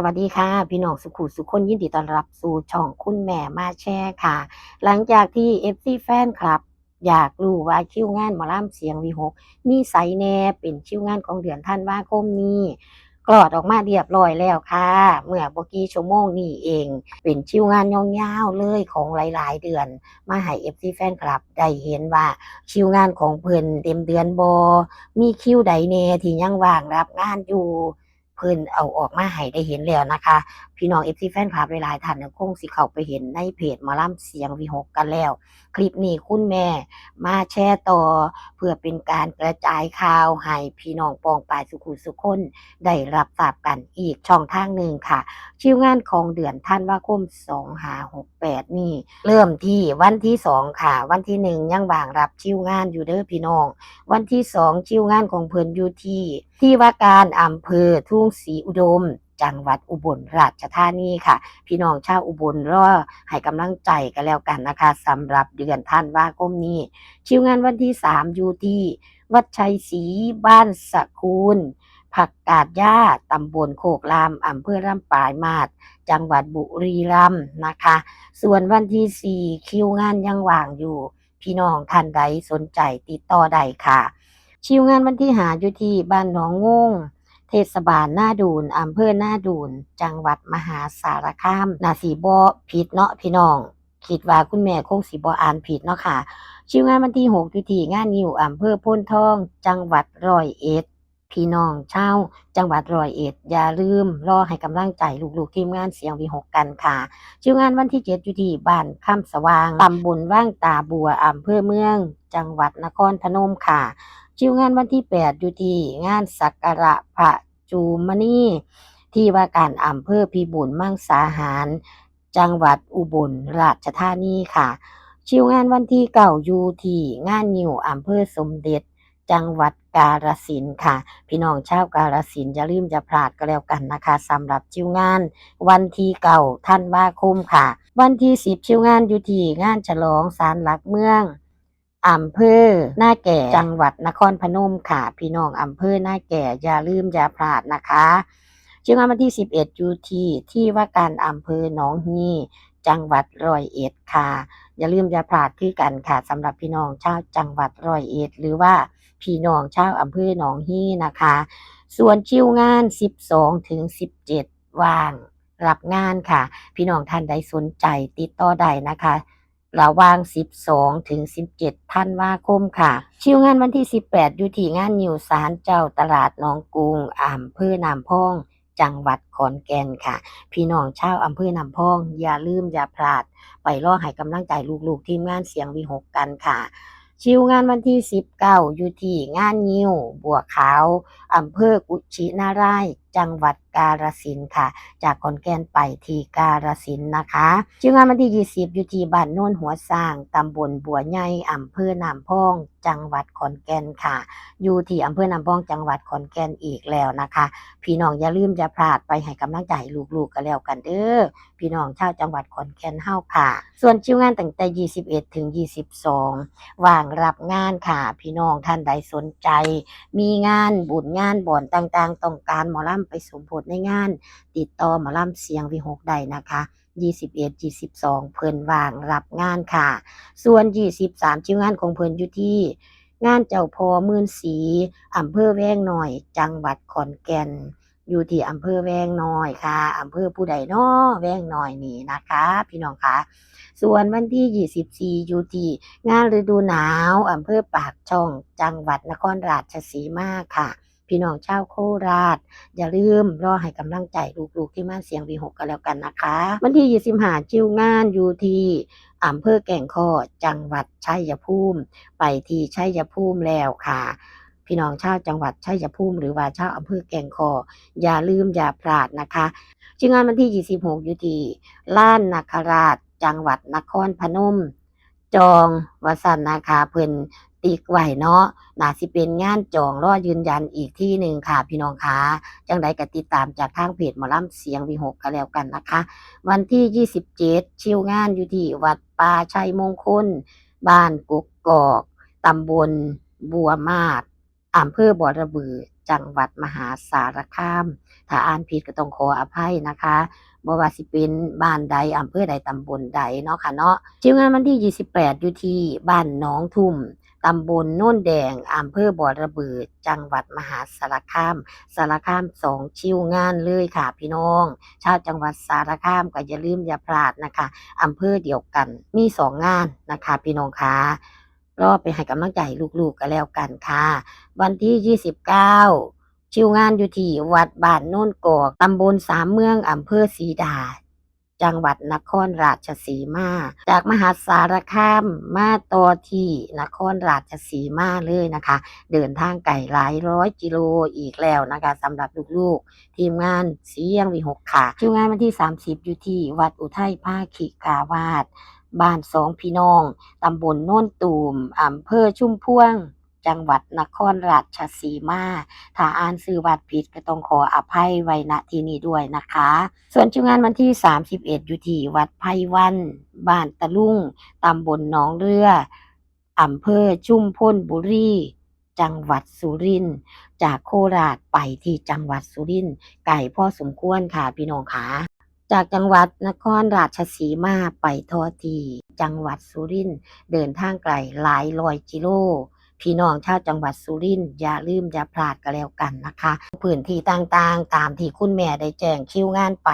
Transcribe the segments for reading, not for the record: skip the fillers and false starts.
วัสดีค่ะพี่น้องสุขุสุขคนยินดีต้อนรับสู่ช่องคุณแม่มาแชร์ค่ะหลังจากที่ FC แฟนคลับอยากรู้ว่าคิวงานหมอลำเสียงวีหกมีไสแหน่เป็นคิวงานของเดือนธันวาคมนี้กลอดออกมาเรียบร้อยแล้วค่ะเมื่อบ่กี่ชั่วโมงนี้เองเป็นคิวงานยาวๆเลยของหลายๆเดือนมาให้ FC แฟนคลับได้เห็นว่าคิวงานของเพิ่นเต็มเดือนบ่มีคิวใดแหน่ที่ยังว่างรับงานอยู่ เพิ่นเอาออกมาให้ได้เห็นแล้วนะคะพี่น้อง FC แฟนคลับหลายๆท่านเนี่ยคงสิเข้าไปเห็นในเพจหมอลำเสียงวีหกกันแล้วคลิปนี้คุณแม่มาแชร์ต่อเพื่อเป็นการกระจายข่าวให้พี่น้องปองปายสุขุสุขคนได้รับทราบกันอีกช่องทางหนึ่งค่ะคิวงานของเดือนธันวาคม2568นี่เริ่มที่วันที่2ค่ะวันที่1ยังว่างรับคิวงานอยู่เด้อพี่น้อง วันที่2คิวงานของเพิ่นอยู่ที่ว่าการอำเภอทุ่งศรีอุดมจังหวัดอุบลราชธานีค่ะพี่น้องชาวอุบลรอให้กำลังใจกันแล้วกันนะคะสำหรับเดือนธันวาคมนี้คิวงานวันที่3อยู่ที่วัดชัยศรีบ้านสะคูนผักกาดหญ้าตำบลโคกรามอำเภอลำปลายมาศจังหวัดบุรีรัมย์นะคะส่วนวันที่4คิวงานยังว่างอยู่ พี่น้องท่านใดสนใจติดต่อได้ค่ะคิวงานวันที่หาอยู่ที่บ้านหนองงงเทศบาลหน้าดูนอำเภอหน้าดูนจังหวัดมหาสารคามน่าสิบ่ผิดเนาะพี่น้องคิดว่าคุณแม่คงสิบ่อ่านผิดเนาะค่ะคิวงานวันที่6อยู่ที่งานงิ้วอำเภอโพนทองจังหวัดร้อยเอ็ดพี่น้องชาวจังหวัดร้อยเอ็ดอย่าลืมรอให้กำลังใจลูกๆทีมงานเสียงวีหกกันค่ะ คิวงานวันที่7อยู่ที่บ้านค่ำสว่างตำบลว่างตาบัวอำเภอเมืองจังหวัดนครพนมค่ะคิวงานวันที่8อยู่ที่งานสักการะพระจูมณีที่ว่าการอำเภอพิบูลมังสาหารจังหวัดอุบลราชธานีค่ะคิวงานวันที่9อยู่ที่งานงิ้วอำเภอสมเด็จจังหวัดกาฬสินธุ์ค่ะพี่น้องชาวกาฬสินธุ์อย่าลืมอย่าพลาดก็แล้วกันนะคะสำหรับคิวงาน วันที่9ธันวาคมค่ะวันที่10คิวงานอยู่ที่งานฉลองศาลหลักเมืองอำเภอนาแก่จังหวัดนครพนมค่ะพี่น้องอำเภอนาแก่อย่าลืมอย่าพลาดนะคะคิวงานวันที่11อยู่ที่ว่าการอำเภอหนองฮีจังหวัดร้อยเอ็ดค่ะอย่าลืมอย่าพลาดคือกันค่ะสำหรับพี่น้องชาวจังหวัดร้อยเอ็ดหรือว่าพี่น้องชาวอำเภอหนองฮีนะคะส่วนคิวงาน12ถึง17ว่าง รับงานค่ะพี่น้องท่านใดสนใจติดต่อได้นะคะระหว่าง12ถึง17ธันวาคมค่ะคิวงานวันที่18อยู่ที่งานงิ้วศาลเจ้าตลาดหนองกรุงอำเภอน้ำพองจังหวัดขอนแก่นค่ะพี่น้องชาวอำเภอน้ำพองอย่าลืมอย่าพลาดไปรอให้กำลังใจลูกๆทีมงานเสียงวีหกกันค่ะคิวงานวันที่19อยู่ที่งานงิ้วบัวขาวอำเภอกุชินารายณ์จังหวัดกาฬสินธุ์ค่ะ จากขอนแก่นไปที่กาฬสินธุ์นะคะคิวงานวันที่20อยู่ที่บ้านโน่นหัวสร้างตำบลบัวใหญ่อำเภอน้ำพองจังหวัดขอนแก่นค่ะอยู่ที่อำเภอน้ำพองจังหวัดขอนแก่นอีกแล้วนะคะพี่น้องอย่าลืมอย่าพลาดไปให้กำลังใจลูกๆกันแล้วกันเด้อพี่น้องชาวจังหวัดขอนแก่นเฮาค่ะส่วนคิวงานตั้งแต่21ถึง22ว่างรับงานค่ะพี่น้องท่านใดสนใจมีงานบุญงานบ่อนต่างๆต้องการหมอลำไปสมโภชในงาน ติดต่อหมอลำเสียงวีหกได้นะคะ21 22เพิ่นว่างรับงานค่ะ ส่วน23คิวงานของเพิ่นอยู่ที่งานเจ้าพ่อหมื่นศรีอำเภอแว้งน้อยจังหวัดขอนแก่นอยู่ที่อำเภอแว้งน้อยค่ะอำเภอผู้ใดน้อแว้งน้อยนี่นะคะพี่น้องคะส่วนวันที่24อยู่ที่งานฤดูหนาวอำเภอปากช่องจังหวัดนครราชสีมาค่ะพี่น้องชาวโคราช อย่าลืมรอให้กำลังใจลูกๆที่ม่านเสียงวีหกกันแล้วกันนะคะวันที่25คิวงานอยู่ที่อำเภอแก่งข้อจังหวัดชัยภูมิไปที่ชัยภูมิแล้วค่ะพี่น้องชาวจังหวัดชัยภูมิหรือว่าชาวอำเภอแก่งข้ออย่าลืมอย่าพลาดนะคะคิวงานวันที่26อยู่ที่ล้านนาคราชจังหวัดนครพนมจองว่าซั่นนะคะเพิ่นติ๊กไว้เนาะน่าสิเป็นงานจองรอยืนยันอีกที่หนึ่งค่ะพี่น้องคะ จังใดก็ติดตามจากทางเพจหมอลำเสียงวีหกก็แล้วกันนะคะวันที่27คิวงานอยู่ที่วัดป่าชัยมงคลบ้านกกอกตำบลบัวมาศอำเภอบ่อระบือ จังหวัดมหาสารคามถ้าอ่านผิดก็ต้องขออภัยนะคะบ่ว่าสิเป็นบ้านใดอำเภอใดตำบลใดเนาะค่ะเนาะคิวงานวันที่28อยู่ที่บ้านหนองทุ่มตำบลโน่นแดงอำเภอบ่อระเบิดจังหวัดมหาสารคาม2คิวงานเลยค่ะพี่น้องชาวจังหวัดสารคามก็อย่าลืมอย่าพลาดนะคะอำเภอเดียวกันมี2งานนะคะพี่น้องค่ะรอไปให้กำลังใจลูกๆกันแล้วกันค่ะวันที่29คิวงานอยู่ที่วัดบ้านโน่นกอกตำบลสามเมืองอำเภอศรีดาจังหวัดนครราชสีมาจากมหาสารคามมาต่อที่นครราชสีมาเลยนะคะเดินทางไกลหลายร้อยกิโลอีกแล้วนะคะสำหรับลูกๆทีมงานเสียงวิหกค่ะคิวงานวันที่30อยู่ที่วัดอุทัยภาคิกาวาสบ้านสองพี่น้องตำบลโน่นตูมอำเภอชุมพวงจังหวัดนครราชสีมาถ้าอ่านชื่อวัดผิดก็ต้องขออภัยไว้ณที่นี้ด้วยนะคะส่วนคิวงานวันที่31อยู่ที่วัดไพวันบ้านตะลุงตำบลหนองเรืออำเภอชุมพลบุรีจังหวัดสุรินทร์จากโคราชไปที่จังหวัดสุรินทร์ไกลพอสมควรค่ะพี่น้องค่ะจากจังหวัดนครราชสีมาไปทอที่จังหวัดสุรินทร์เดินทางไกลหลายร้อยกิโลพี่น้องชาวจังหวัดสุรินทร์อย่าลืมอย่าพลาดกันแล้วกันนะคะพื้นที่ต่างๆตามที่คุณแม่ได้แจ้งคิวงานไป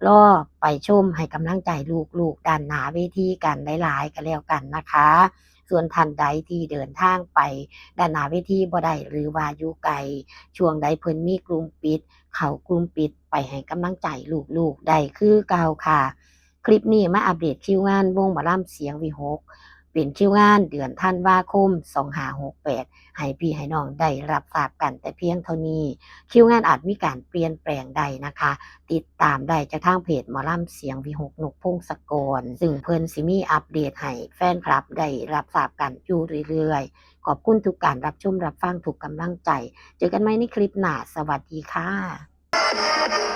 รอไปชมให้กำลังใจลูกๆด้านหน้าเวทีกันหลายๆกันแล้วกันนะคะส่วนท่านใดที่เดินทางไปด้านหน้าเวทีบ่ได้หรือว่าอยู่ไกลช่วงใดเพิ่นมีกลุ่มปิดเข้ากลุ่มปิดไปให้กำลังใจลูกๆได้คือเก่าค่ะคลิปนี้มาอัปเดตคิวงานวงหมอลำเสียงวิหกเป็นคิวงานเดือนธันวาคม2568ให้พี่ให้น้องได้รับทราบกันแต่เพียงเท่านี้คิวงานอาจมีการเปลี่ยนแปลงใดนะคะติดตามได้จากทางเพจหมอลำเสียงวิหกนกพงศกรซึ่งเพิ่นสิมีอัปเดตให้แฟนคลับได้รับทราบกันอยู่เรื่อยๆขอบคุณทุกการรับชมรับฟังทุกกำลังใจเจอกันใหม่ในคลิปหน้าสวัสดีค่ะ